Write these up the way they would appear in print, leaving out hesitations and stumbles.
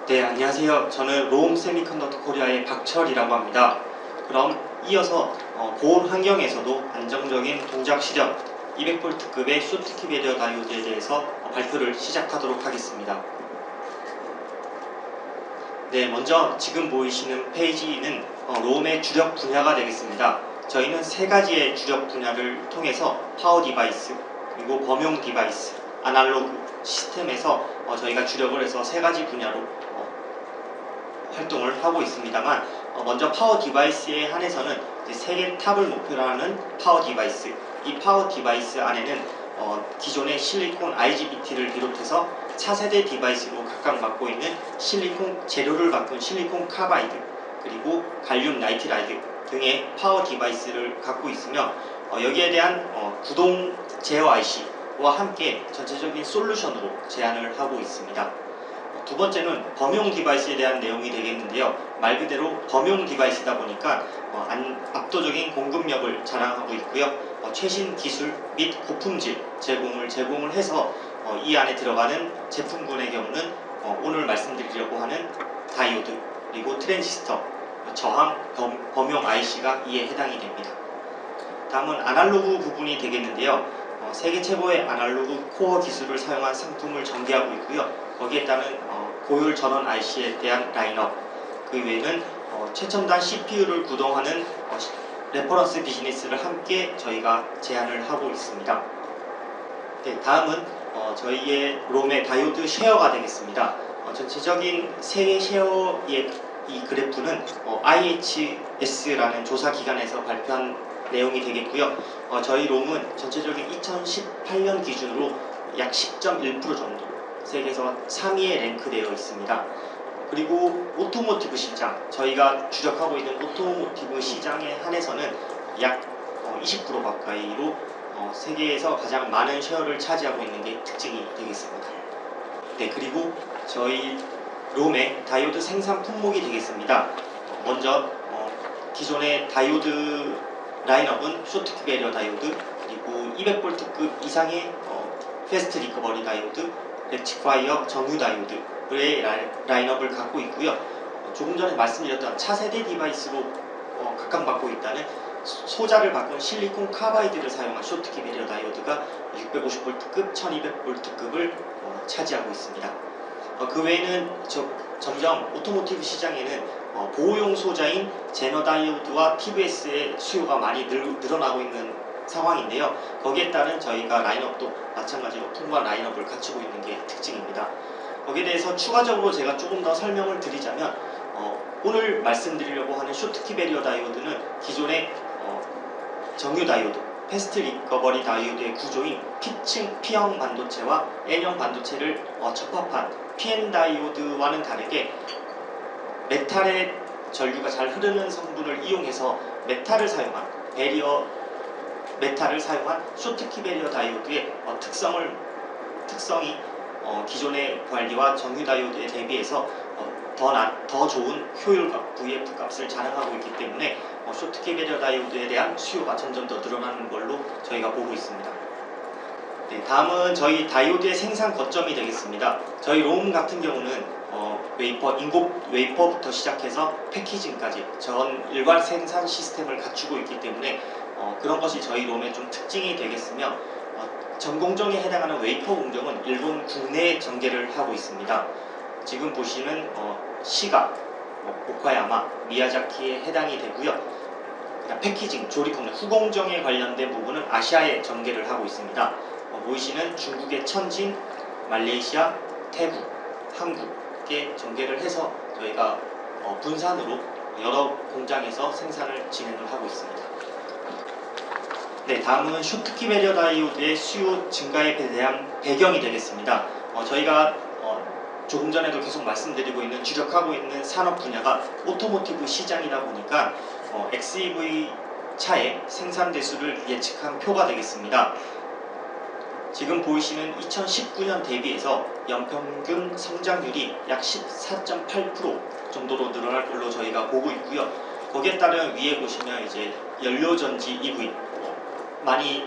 네, 안녕하세요. 저는 롬 세미컨덕터 코리아의 박철이라고 합니다. 그럼 이어서 고온 환경에서도 안정적인 동작 시력 200V급의 쇼트키 배리어 다이오드에 대해서 발표를 시작하도록 하겠습니다. 네, 먼저 지금 보이시는 페이지는 롬의 주력 분야가 되겠습니다. 저희는 세 가지의 주력 분야를 통해서 파워 디바이스, 그리고 범용 디바이스, 아날로그 시스템에서 저희가 주력을 해서 세 가지 분야로 활동을 하고 있습니다만, 먼저 파워 디바이스에 한해서는 세계 탑을 목표로 하는 파워 디바이스, 이 파워 디바이스 안에는 기존의 실리콘 IGBT를 비롯해서 차세대 디바이스로 각각 맡고 있는 실리콘 재료를 바꾼 실리콘 카바이드, 그리고 갈륨 나이트라이드 등의 파워 디바이스를 갖고 있으며, 여기에 대한 구동 제어 IC와 함께 전체적인 솔루션으로 제안을 하고 있습니다. 두 번째는 범용 디바이스에 대한 내용이 되겠는데요. 말 그대로 범용 디바이스다 보니까 압도적인 공급력을 자랑하고 있고요. 최신 기술 및 고품질 제공을 해서 이 안에 들어가는 제품군의 경우는 오늘 말씀드리려고 하는 다이오드, 그리고 트랜지스터, 저항, 범용 IC가 이에 해당이 됩니다. 다음은 아날로그 부분이 되겠는데요. 세계 최고의 아날로그 코어 기술을 사용한 상품을 전개하고 있고요. 거기에 따른 고율 전원 IC에 대한 라인업, 그 외에는 최첨단 CPU를 구동하는 레퍼런스 비즈니스를 함께 저희가 제안을 하고 있습니다. 네, 다음은 저희의 롬의 다이오드 쉐어가 되겠습니다. 전체적인 세계 쉐어의 이 그래프는 IHS라는 조사 기관에서 발표한 내용이 되겠고요. 저희 롬은 전체적인 2018년 기준으로 약 10.1% 정도 세계에서 3위에 랭크되어 있습니다. 그리고 오토모티브 시장, 저희가 주력하고 있는 오토모티브 시장에 한해서는 약 20% 가까이로 세계에서 가장 많은 쉐어를 차지하고 있는 게 특징이 되겠습니다. 네, 그리고 저희 롬의 다이오드 생산 품목이 되겠습니다. 먼저 기존의 다이오드 라인업은 쇼트키 배리어 다이오드, 그리고 200V급 이상의 패스트 리커버리 다이오드, 렉티파이어 정유 다이오드의 라인업을 갖고 있고요. 조금 전에 말씀드렸던 차세대 디바이스로 각각 맡고 있다는 소자를 바꾼 실리콘 카바이드를 사용한 쇼트키 배리어 다이오드가 650V급, 1200V급을 차지하고 있습니다. 그 외에는 점점 오토모티브 시장에는 보호용 소자인 제너 다이오드와 TVS의 수요가 많이 늘어나고 있는 상황인데요. 거기에 따른 저희가 라인업도 마찬가지로 풍부한 라인업을 갖추고 있는 게 특징입니다. 거기에 대해서 추가적으로 제가 조금 더 설명을 드리자면, 오늘 말씀드리려고 하는 쇼트키 배리어 다이오드는 기존의 정유 다이오드, 패스트 리커버리 다이오드의 구조인 P형 반도체와 N형 반도체를 접합한 PN 다이오드와는 다르게 메탈의 전류가 잘 흐르는 성분을 이용해서 메탈을 사용한 쇼트키 배리어 다이오드의 특성이 기존의 관리와 정유 다이오드에 대비해서 더 좋은 효율과 VF 값을 자랑하고 있기 때문에 쇼트키 배리어 다이오드에 대한 수요가 점점 더 늘어나는 걸로 저희가 보고 있습니다. 네, 다음은 저희 다이오드의 생산 거점이 되겠습니다. 저희 롬 같은 경우는 인곡 웨이퍼부터 시작해서 패키징까지 전 일괄 생산 시스템을 갖추고 있기 때문에 그런 것이 저희 롬의 좀 특징이 되겠으며, 전 공정에 해당하는 웨이퍼 공정은 일본 국내에 전개를 하고 있습니다. 지금 보시는 시가, 오카야마, 미야자키에 해당이 되고요. 그냥 패키징, 조립 공정, 후공정에 관련된 부분은 아시아에 전개를 하고 있습니다. 보이시는 중국의 천진, 말레이시아, 태국, 한국에 전개를 해서 저희가 분산으로 여러 공장에서 생산을 진행을 하고 있습니다. 네, 다음은 쇼트키 배리어 다이오드의 수요 증가에 대한 배경이 되겠습니다. 저희가 조금 전에도 계속 말씀드리고 있는 주력하고 있는 산업 분야가 오토모티브 시장이다 보니까 XEV 차의 생산 대수를 예측한 표가 되겠습니다. 지금 보이시는 2019년 대비해서 연평균 성장률이 약 14.8% 정도로 늘어날 걸로 저희가 보고 있고요. 거기에 따른 위에 보시면 이제 연료전지 EV, 많이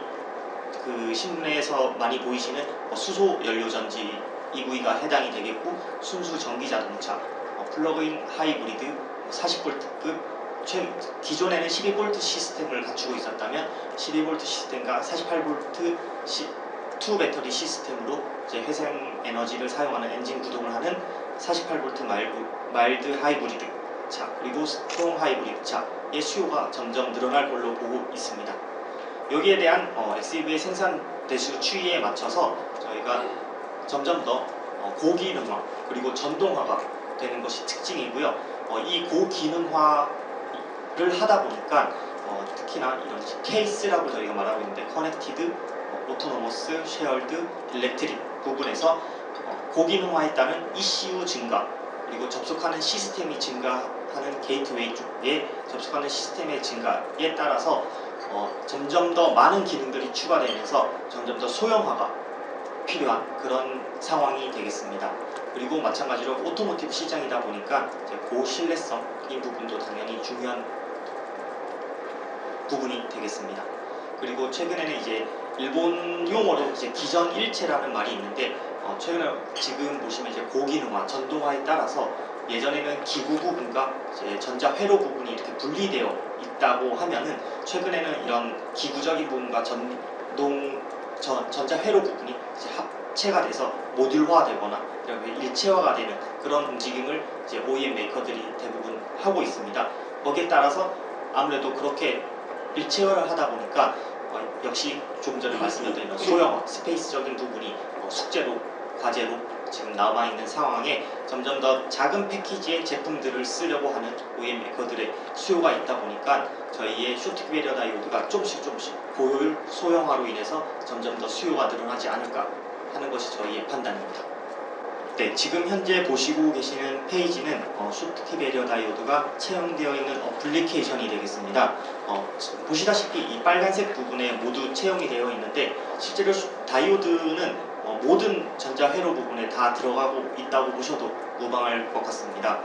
그 신문에서 많이 보이시는 수소 연료전지 EV가 해당이 되겠고, 순수 전기 자동차, 플러그인 하이브리드 40V급, 기존에는 12V 시스템을 갖추고 있었다면 12V 시스템과 48V 투 배터리 시스템으로 이제 회생 에너지를 사용하는 엔진 구동을 하는 48V 마일드 하이브리드 차, 그리고 스트롱 하이브리드 차의 수요가 점점 늘어날 걸로 보고 있습니다. 여기에 대한 XEV의 생산 대수 추이에 맞춰서 저희가 점점 더 고기능화 그리고 전동화가 되는 것이 특징이고요. 이 고기능화를 하다 보니까 특히나 이런 케이스라고 저희가 말하고 있는데, 커넥티드, 오토노머스, 쉐어드, 일렉트릭 부분에서 고기능화에 따른 ECU 증가, 그리고 접속하는 시스템이 증가하는 게이트웨이 쪽에 접속하는 시스템의 증가에 따라서 점점 더 많은 기능들이 추가되면서 점점 더 소형화가 필요한 그런 상황이 되겠습니다. 그리고 마찬가지로 오토모티브 시장이다 보니까 이제 고신뢰성인 부분도 당연히 중요한 부분이 되겠습니다. 그리고 최근에는 이제 일본 용어로 이제 기전 일체라는 말이 있는데, 최근에 지금 보시면 이제 고기능화, 전동화에 따라서 예전에는 기구 부분과 이제 전자 회로 부분이 이렇게 분리되어 있다고 하면은, 최근에는 이런 기구적인 부분과 전자 회로 부분이 이제 합체가 돼서 모듈화되거나 이렇게 일체화가 되는 그런 움직임을 이제 OEM 메이커들이 대부분 하고 있습니다. 거기에 따라서 아무래도 그렇게 일체화를 하다 보니까 역시 조금 전에 말씀드렸던 소형화, 스페이스적인 부분이 숙제로, 과제로 지금 남아있는 상황에 점점 더 작은 패키지의 제품들을 쓰려고 하는 OEM 메이커들의 수요가 있다 보니까 저희의 쇼트키 배리어 다이오드가 조금씩 고효율 소형화로 인해서 점점 더 수요가 늘어나지 않을까 하는 것이 저희의 판단입니다. 네, 지금 현재 보시고 계시는 페이지는 쇼트키 배리어 다이오드가 채용되어 있는 어플리케이션이 되겠습니다. 보시다시피 이 빨간색 부분에 모두 채용이 되어 있는데, 실제로 다이오드는 모든 전자 회로 부분에 다 들어가고 있다고 보셔도 무방할 것 같습니다.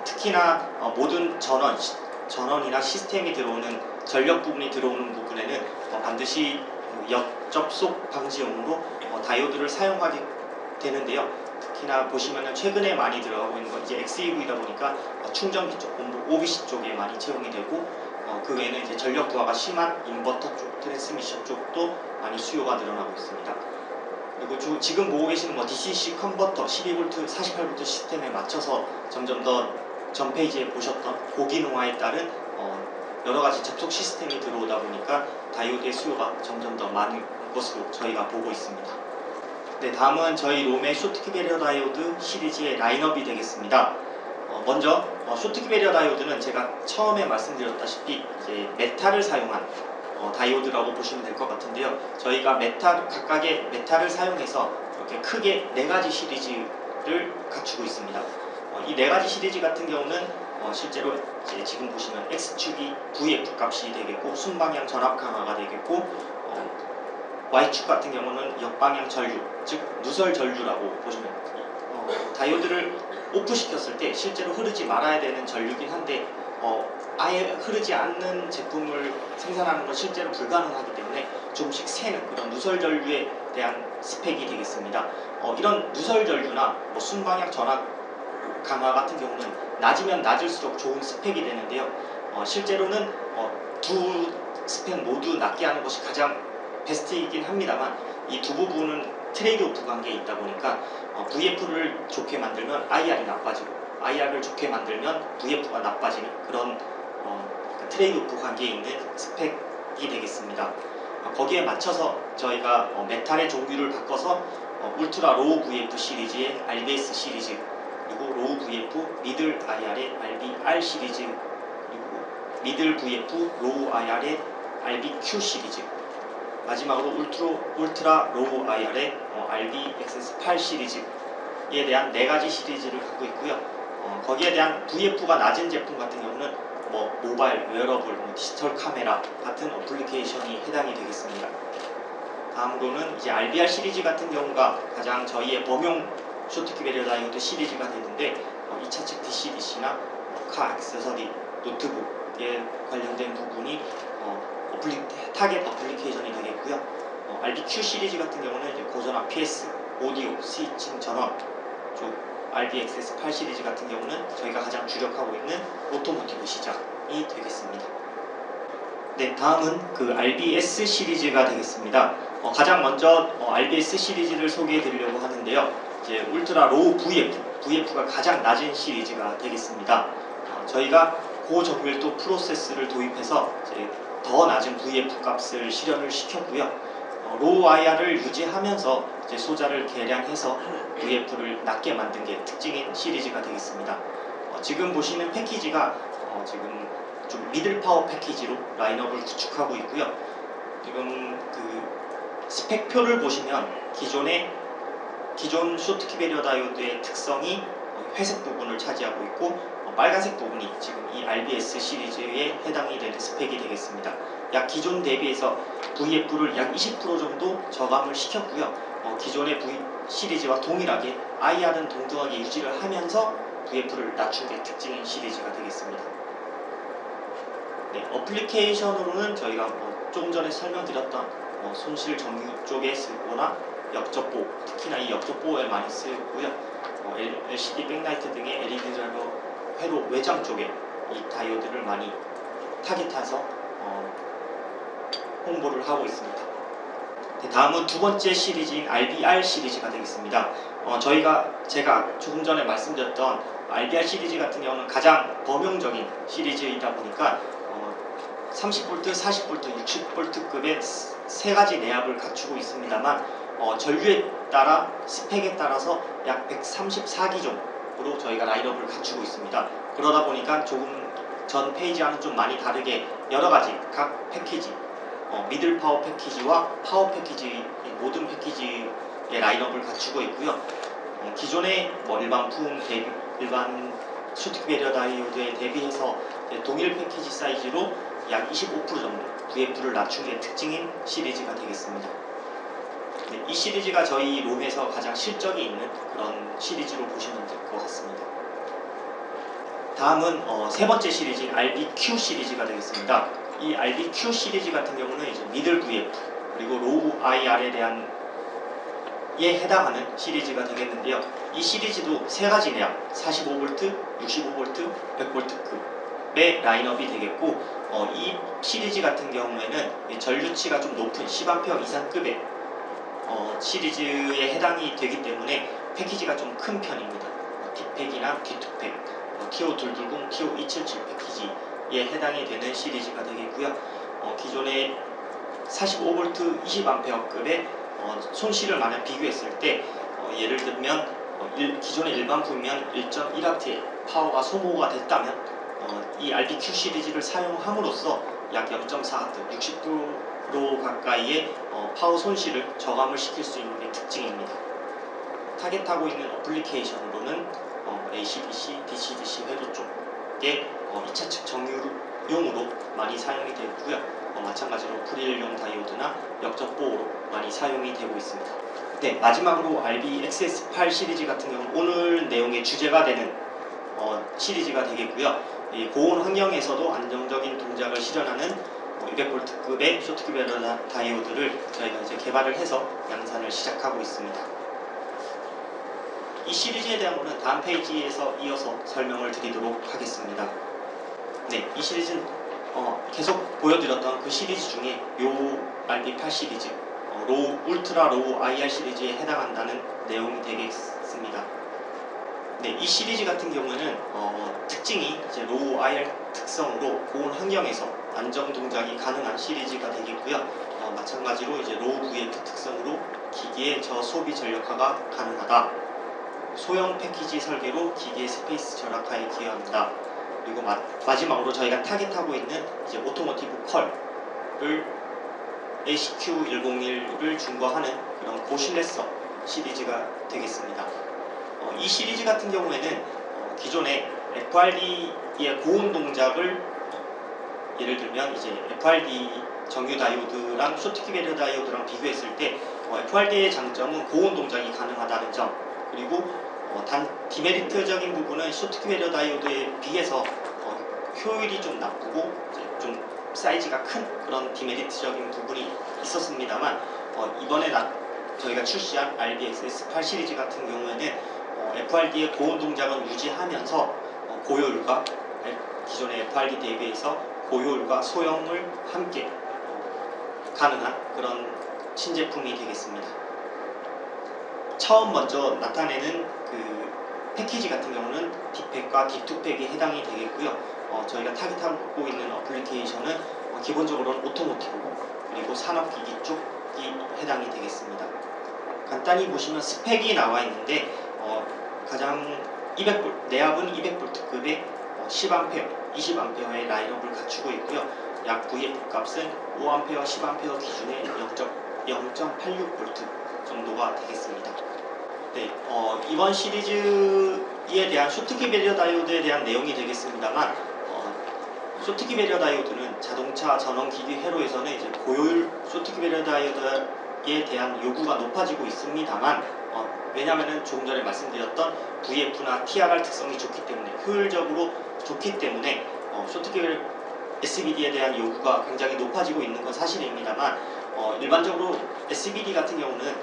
특히나 모든 전원이나 시스템이 들어오는 전력 부분이 들어오는 부분에는 반드시 역접속 방지용으로 다이오드를 사용하게 되는데요. 특히나 보시면은 최근에 많이 들어가고 있는 건 이제 XEV이다 보니까 충전기 쪽, OBC 쪽에 많이 채용이 되고, 그 외에는 이제 전력 부하가 심한 인버터 쪽, 트랜스미션 쪽도 많이 수요가 늘어나고 있습니다. 그리고 지금 보고 계시는 DCC 컨버터 12V, 48V 시스템에 맞춰서 점점 더 전 페이지에 보셨던 고기능화에 따른 여러 가지 접속 시스템이 들어오다 보니까 다이오드의 수요가 점점 더 많은 것으로 저희가 보고 있습니다. 네, 다음은 저희 롬의 쇼트키 배리어 다이오드 시리즈의 라인업이 되겠습니다. 먼저 쇼트키 배리어 다이오드는 제가 처음에 말씀드렸다시피 이제 메탈을 사용한 다이오드라고 보시면 될 것 같은데요. 저희가 각각의 메탈을 사용해서 이렇게 크게 4가지 시리즈를 갖추고 있습니다. 이 4가지 시리즈 같은 경우는 실제로 이제 지금 보시면 X축이 VF 값이 되겠고, 순방향 전압 강화가 되겠고, Y축 같은 경우는 역방향 전류, 즉 누설 전류라고 보시면 다이오드를 오프시켰을 때 실제로 흐르지 말아야 되는 전류긴 한데 아예 흐르지 않는 제품을 생산하는 건 실제로 불가능하기 때문에 조금씩 새는 그런 누설 전류에 대한 스펙이 되겠습니다. 이런 누설 전류나 순방향 전압 강화 같은 경우는 낮으면 낮을수록 좋은 스펙이 되는데요. 실제로는 두 스펙 모두 낮게 하는 것이 가장 베스트이긴 합니다만, 이 두 부분은 트레이드 오프 관계에 있다 보니까 VF를 좋게 만들면 IR이 나빠지고, IR을 좋게 만들면 VF가 나빠지는 그런 트레이드 오프 관계에 있는 스펙이 되겠습니다. 거기에 맞춰서 저희가 메탈의 종류를 바꿔서 울트라 로우 VF 시리즈의 RBS 시리즈, 그리고 로우 VF 미들 IR의 RBR 시리즈, 그리고 미들 VF 로우 IR의 RBQ 시리즈, 마지막으로 울트라 로우 IR의 RBXS8 시리즈에 대한 4가지 시리즈를 갖고 있고요. 거기에 대한 VF가 낮은 제품 같은 경우는 모바일, 웨어러블, 디지털 카메라 같은 어플리케이션이 해당이 되겠습니다. 다음으로는 이제 RBR 시리즈 같은 경우가 가장 저희의 범용 쇼트키 배리어 다이오드 시리즈가 되는데, 2차 측 DC-DC나 카 액세서리, 노트북에 관련된 부분이 타겟 어플리케이션이 되겠고요. RBQ 시리즈 같은 경우는 이제 고전압 PS, 오디오, 스위칭 전원 쪽 RBXS8 시리즈 같은 경우는 저희가 가장 주력하고 있는 오토모티브 시장이 되겠습니다. 네, 다음은 그 RBS 시리즈가 되겠습니다. 가장 먼저 RBS 시리즈를 소개해 드리려고 하는데요. 이제 울트라 로우 VF가 가장 낮은 시리즈가 되겠습니다. 저희가 고정밀도 프로세스를 도입해서 이제 더 낮은 VF 값을 실현을 시켰고요. 로우 IR을 유지하면서 이제 소자를 개량해서 VF를 낮게 만든 게 특징인 시리즈가 되겠습니다. 지금 보시는 패키지가 지금 좀 미들 파워 패키지로 라인업을 구축하고 있고요. 지금 그 스펙표를 보시면 기존 쇼트키 배리어 다이오드의 특성이 회색 부분을 차지하고 있고 빨간색 부분이 지금 이 RBS 시리즈에 해당이 되는 스펙이 되겠습니다. 약 기존 대비해서 VF를 약 20% 정도 저감을 시켰고요. 기존의 V 시리즈와 동일하게 IR은 동등하게 유지를 하면서 VF를 낮춘 게 특징인 시리즈가 되겠습니다. 네, 어플리케이션으로는 저희가 조금 전에 설명드렸던 손실 정유 쪽에 쓰거나 역접보, 특히나 이 역접보에 많이 쓰고요. LCD 백라이트 등의 LED 드라이버 회로 외장 쪽에 이 다이오드를 많이 타깃해서 홍보를 하고 있습니다. 네, 다음은 두 번째 시리즈인 RBR 시리즈가 되겠습니다. 제가 조금 전에 말씀드렸던 RBR 시리즈 같은 경우는 가장 범용적인 시리즈이다 보니까 30V, 40V, 60V급의 세 가지 내압을 갖추고 있습니다만 전류에 따라 스펙에 따라서 약 134기 정도로 저희가 라인업을 갖추고 있습니다. 그러다 보니까 조금 전 페이지와는 좀 많이 다르게 여러 가지 각 패키지, 미들 파워 패키지와 파워 패키지 모든 패키지의 라인업을 갖추고 있고요. 기존의 일반 쇼트키 배리어 다이오드에 대비해서 동일 패키지 사이즈로 약 25% 정도 VF를 낮춘 게 특징인 시리즈가 되겠습니다. 네, 이 시리즈가 저희 롬에서 가장 실적이 있는 그런 시리즈로 보시면 될 것 같습니다. 다음은 세 번째 시리즈인 RBQ 시리즈가 되겠습니다. 이 RBQ 시리즈 같은 경우는 이제 미들 VF 그리고 로우 IR에 대한 해당하는 시리즈가 되겠는데요. 이 시리즈도 세 가지 내압 45V, 65V, 100V급의 라인업이 되겠고 이 시리즈 같은 경우에는 전류치가 좀 높은 10A 이상급의 시리즈에 해당이 되기 때문에 패키지가 좀 큰 편입니다. 뒷팩이나 뒤투팩, TO220, TO277 패키지에 해당이 되는 시리즈가 되겠고요. 기존의 45V 20A급의 손실을 만약 비교했을 때 예를 들면 기존의 일반품이면 1.1W의 파워가 소모가 됐다면 이 RBQ 시리즈를 사용함으로써 약 0.4W, 60% 가까이의 파워 손실을 저감을 시킬 수 있는 게 특징입니다. 타겟하고 있는 어플리케이션으로는 AC/DC, DC/DC 회로 쪽에 2차측 정유용으로 많이 사용이 되고요. 마찬가지로 프릴용 다이오드나 역접보로 많이 사용이 되고 있습니다. 네, 마지막으로 RBXS8 시리즈 같은 경우는 오늘 내용의 주제가 되는 시리즈가 되겠고요. 이 고온 환경에서도 안정적인 동작을 실현하는 200V급의 쇼트키 배리어 다이오드를 저희가 이제 개발을 해서 양산을 시작하고 있습니다. 이 시리즈에 대한 거는 다음 페이지에서 이어서 설명을 드리도록 하겠습니다. 네, 이 시리즈는 계속 보여드렸던 그 시리즈 중에 요 RB8 시리즈, 울트라 로우 IR 시리즈에 해당한다는 내용이 되겠습니다. 네, 이 시리즈 같은 경우에는 특징이 이제 로우 IR 특성으로 고온 환경에서 안정 동작이 가능한 시리즈가 되겠고요. 마찬가지로 이제 로우 VF 특성으로 기기의 저소비 전력화가 가능하다. 소형 패키지 설계로 기기의 스페이스 절약화에 기여합니다. 그리고 마지막으로 저희가 타겟하고 있는 이제 오토모티브 컬을 ACQ101을 중과하는 그런 고신뢰성 시리즈가 되겠습니다. 이 시리즈 같은 경우에는 기존의 FRD의 고온 동작을 예를 들면 이제 FRD 정유 다이오드랑 쇼트키 배리어 다이오드랑 비교했을 때 FRD의 장점은 고온 동작이 가능하다는 점, 그리고 단 디메리트적인 부분은 쇼트키 배리어 다이오드에 비해서 효율이 좀 나쁘고 좀 사이즈가 큰 그런 디메리트적인 부분이 있었습니다만 이번에 저희가 출시한 RBXS8 시리즈 같은 경우에는 FRD의 고온 동작은 유지하면서 고효율과 기존의 FRD 대비해서 고효율과 소형을 함께 가능한 그런 신제품이 되겠습니다. 처음 먼저 나타내는 그 패키지 같은 경우는 딥팩과 딥투팩에 해당이 되겠고요. 저희가 타깃하고 있는 어플리케이션은 기본적으로는 오토모티브고 그리고 산업기기 쪽이 해당이 되겠습니다. 간단히 보시면 스펙이 나와 있는데 가장 200V, 내압은 200V급의 10A, 20A의 라인업을 갖추고 있고요. 약 VF 값은 5A, 10A 기준의 0.86V 정도가 되겠습니다. 네, 이번 시리즈에 대한 쇼트키 배리어 다이오드에 대한 내용이 되겠습니다만 쇼트키 배리어 다이오드는 자동차 전원기기 회로에서는 이제 고효율 쇼트키 배리어 다이오드에 대한 요구가 높아지고 있습니다만 왜냐하면 조금 전에 말씀드렸던 VF나 TRR 특성이 좋기 때문에 효율적으로 좋기 때문에 쇼트키 배리어 SBD에 대한 요구가 굉장히 높아지고 있는 건 사실입니다만 일반적으로 SBD 같은 경우는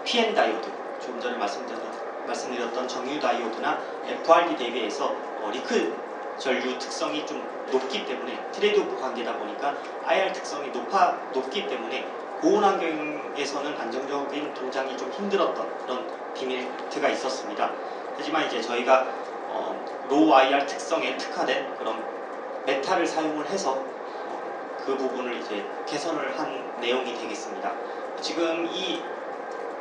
PN 다이오드, 조금 전에 말씀드렸던 정유 다이오드나 FRD 대비해서 리클 전류 특성이 좀 높기 때문에 트레이드오프 관계다 보니까 IR 특성이 높기 때문에 고온 환경에서는 안정적인 동작이 좀 힘들었던 그런 디메리트가 있었습니다. 하지만 이제 저희가 로우 IR 특성에 특화된 그런 메탈을 사용을 해서 그 부분을 이제 개선을 한 내용이 되겠습니다. 지금 이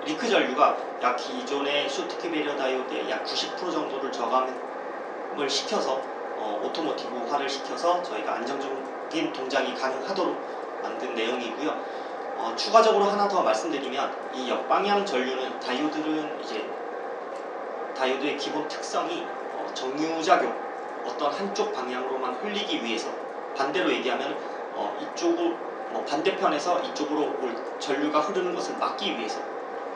리크 전류가 약 기존의 쇼트키 배리어 다이오드의 약 90% 정도를 저감을 시켜서 오토모티브화를 시켜서 저희가 안정적인 동작이 가능하도록 만든 내용이고요. 추가적으로 하나 더 말씀드리면 이 역방향 전류는 다이오드의 기본 특성이 정류작용, 어떤 한쪽 방향으로만 흘리기 위해서, 반대로 얘기하면 이쪽으로 반대편에서 이쪽으로 올 전류가 흐르는 것을 막기 위해서,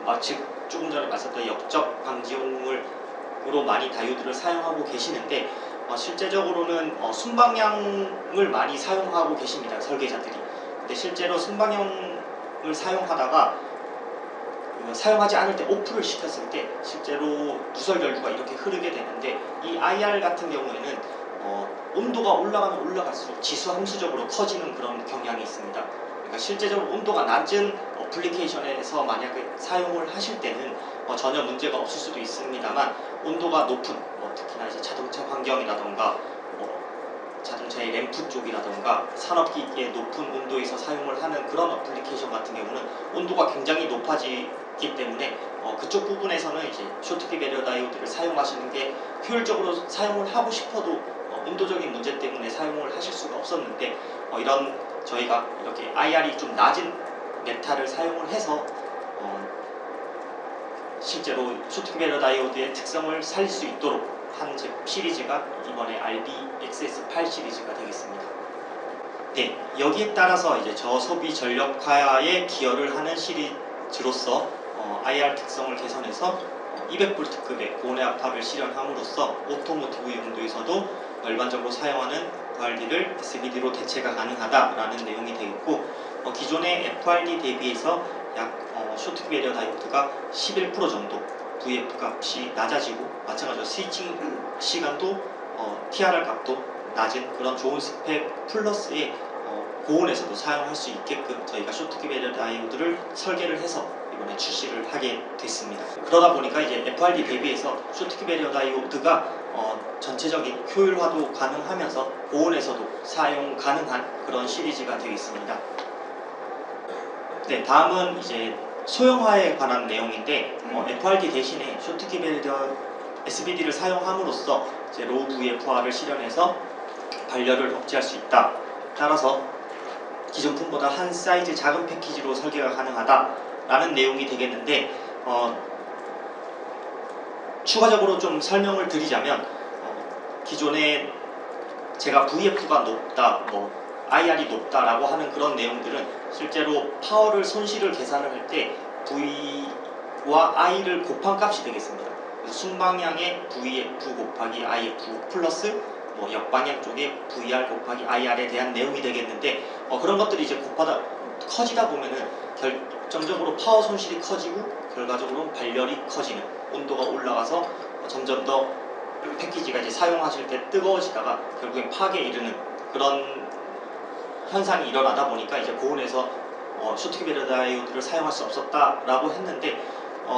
마치 조금 전에 말씀드렸던 역적 방지용으로 많이 다이오드를 사용하고 계시는데 실제적으로는 순방향을 많이 사용하고 계십니다, 설계자들이. 근데 실제로 순방향을 사용하다가 사용하지 않을 때 오프를 시켰을 때 실제로 누설 전류가 이렇게 흐르게 되는데, 이 IR 같은 경우에는 온도가 올라가면 올라갈수록 지수 함수적으로 커지는 그런 경향이 있습니다. 그러니까 실제적으로 온도가 낮은 어플리케이션에서 만약에 사용을 하실 때는 전혀 문제가 없을 수도 있습니다만, 온도가 높은 특히나 이제 자동차 환경이라던가 자동차의 램프 쪽이라던가 산업기기의 높은 온도에서 사용을 하는 그런 어플리케이션 같은 경우는 온도가 굉장히 높아지기 때문에 그쪽 부분에서는 이제 쇼트키 배리어 다이오드를 사용하시는 게 효율적으로 사용을 하고 싶어도 온도적인 문제 때문에 사용을 하실 수가 없었는데, 이런 저희가 이렇게 IR이 좀 낮은 메탈을 사용을 해서 실제로 쇼트키 배리어 다이오드의 특성을 살릴 수 있도록 한 시리즈가 이번에 RBXS8 시리즈가 되겠습니다. 네, 여기에 따라서 이제 저소비 전력화에 기여를 하는 시리즈로서 IR 특성을 개선해서 200V급의 고내압탑을 실현함으로써 오토모티브 용도에서도 일반적으로 사용하는 FRD를 SBD로 대체가 가능하다라는 내용이 되겠고, 기존의 FRD 대비해서 약 쇼트키 배리어 다이오드가 11% 정도 VF 값이 낮아지고, 마찬가지로 스위칭 시간도 TRR 값도 낮은 그런 좋은 스펙 플러스에 고온에서도 사용할 수 있게끔 저희가 쇼트키 배리어 다이오드를 설계를 해서 이번에 출시를 하게 됐습니다. 그러다 보니까 이제 FRD 대비해서 쇼트키 배리어 다이오드가 전체적인 효율화도 가능하면서 고온에서도 사용 가능한 그런 시리즈가 되겠습니다. 네, 다음은 이제 소형화에 관한 내용인데, FRD 대신에 쇼트키 배리어 SBD를 사용함으로써 이제 로우 VF화를 실현해서 발열을 억제할 수 있다. 따라서 기존 품보다 한 사이즈 작은 패키지로 설계가 가능하다라는 내용이 되겠는데, 추가적으로 좀 설명을 드리자면 기존에 제가 VF가 높다, IR이 높다라고 하는 그런 내용들은 실제로 파워를 손실을 계산을 할 때 V와 I를 곱한 값이 되겠습니다. 그래서 순방향의 VF 곱하기 IF 플러스 역방향 쪽에 VR 곱하기 IR에 대한 내용이 되겠는데, 그런 것들이 이제 커지다 보면은 결정적으로 파워 손실이 커지고 결과적으로 발열이 커지는, 온도가 올라가서 점점 더 패키지가 이제 사용하실 때 뜨거워지다가 결국엔 파괴에 이르는 그런 현상이 일어나다 보니까 이제 고온에서 쇼트키 배럴 다이오드를 사용할 수 없었다라고 했는데,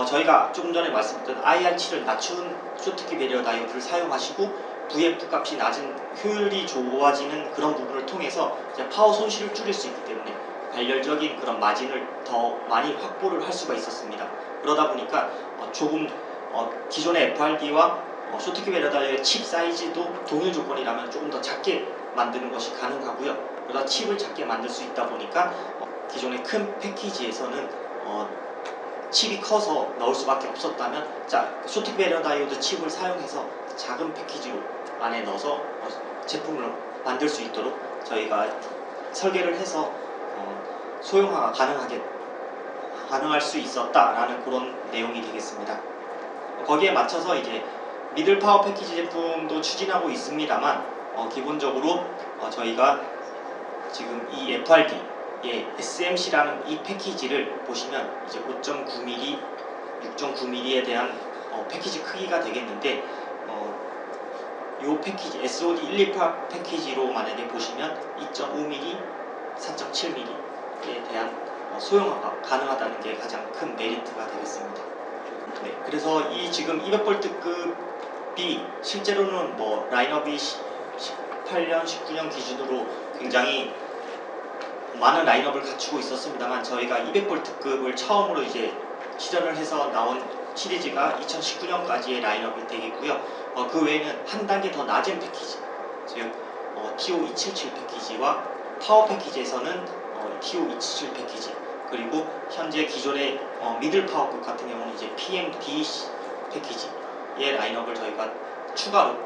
저희가 조금 전에 말씀드렸던 IR7을 낮춘 쇼트키 배럴 다이오드를 사용하시고 VF 값이 낮은 효율이 좋아지는 그런 부분을 통해서 이제 파워 손실을 줄일 수 있기 때문에 발열적인 그런 마진을 더 많이 확보를 할 수가 있었습니다. 그러다 보니까 조금 기존의 FRD와 쇼트키 배럴 다이오드의 칩 사이즈도 동일 조건이라면 조금 더 작게 만드는 것이 가능하고요. 그러다 칩을 작게 만들 수 있다 보니까 기존의 큰 패키지에서는 칩이 커서 넣을 수밖에 없었다면, 쇼트키 배럴 다이오드 칩을 사용해서 작은 패키지로 안에 넣어서 제품을 만들 수 있도록 저희가 설계를 해서 소형화가 가능할 수 있었다라는 그런 내용이 되겠습니다. 거기에 맞춰서 이제 미들 파워 패키지 제품도 추진하고 있습니다만, 기본적으로 저희가 지금 이 FRD SMC라는 이 패키지를 보시면 이제 5.9mm, 6.9mm에 대한 패키지 크기가 되겠는데, 이 패키지 SOD 128 패키지로 만약에 보시면 2.5mm, 4.7mm에 대한 소형화가 가능하다는 게 가장 큰 메리트가 되겠습니다. 네, 그래서 이 지금 200V급이 실제로는 라인업이 18년, 19년 기준으로 굉장히 많은 라인업을 갖추고 있었습니다만, 저희가 200V급을 처음으로 이제 실현을 해서 나온 시리즈가 2019년까지의 라인업이 되겠고요. 그 외에는 한 단계 더 낮은 패키지, 즉 TO277 패키지와 파워 패키지에서는 TO277 패키지, 그리고 현재 기존의 미들 파워급 같은 경우는 이제 PMD 패키지의 라인업을 저희가 추가로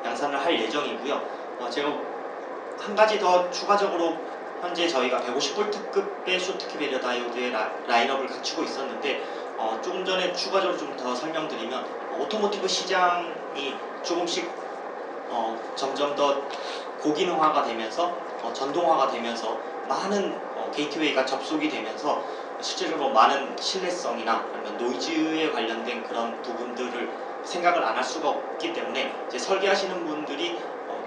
양산을 할 예정이고요. 제가 한 가지 더 추가적으로 현재 저희가 150V급의 쇼트키 배럴 다이오드의 라인업을 갖추고 있었는데, 조금 전에 추가적으로 좀 더 설명드리면 오토모티브 시장이 조금씩 점점 더 고기능화가 되면서 전동화가 되면서 많은 게이트웨이가 접속이 되면서 실제로 많은 신뢰성이나 아니면 노이즈에 관련된 그런 부분들을 생각을 안 할 수가 없기 때문에, 이제 설계하시는 분들이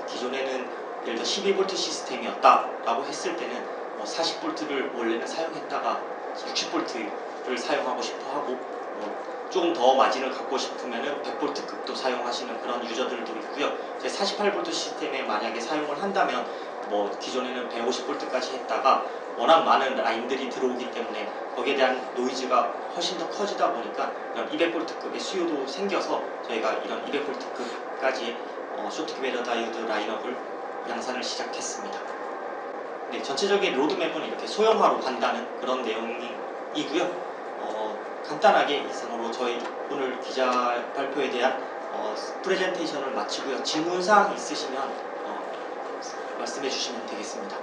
기존에는 예를 들어 12V 시스템이었다라고 했을 때는 40V를 원래는 사용했다가 60V를 사용하고 싶어 하고, 조금 더 마진을 갖고 싶으면 100V급도 사용하시는 그런 유저들도 있고요. 48V 시스템에 만약에 사용을 한다면 기존에는 150V까지 했다가 워낙 많은 라인들이 들어오기 때문에 거기에 대한 노이즈가 훨씬 더 커지다 보니까 이런 200V급의 수요도 생겨서 저희가 이런 200V급까지 쇼트키 배럴 다이오드 라인업을 양산을 시작했습니다. 네, 전체적인 로드맵은 이렇게 소형화로 간다는 그런 내용이고요. 간단하게 이상으로 저희 오늘 기자 발표에 대한 프레젠테이션을 마치고요. 질문사항 있으시면 말씀해 주시면 되겠습니다.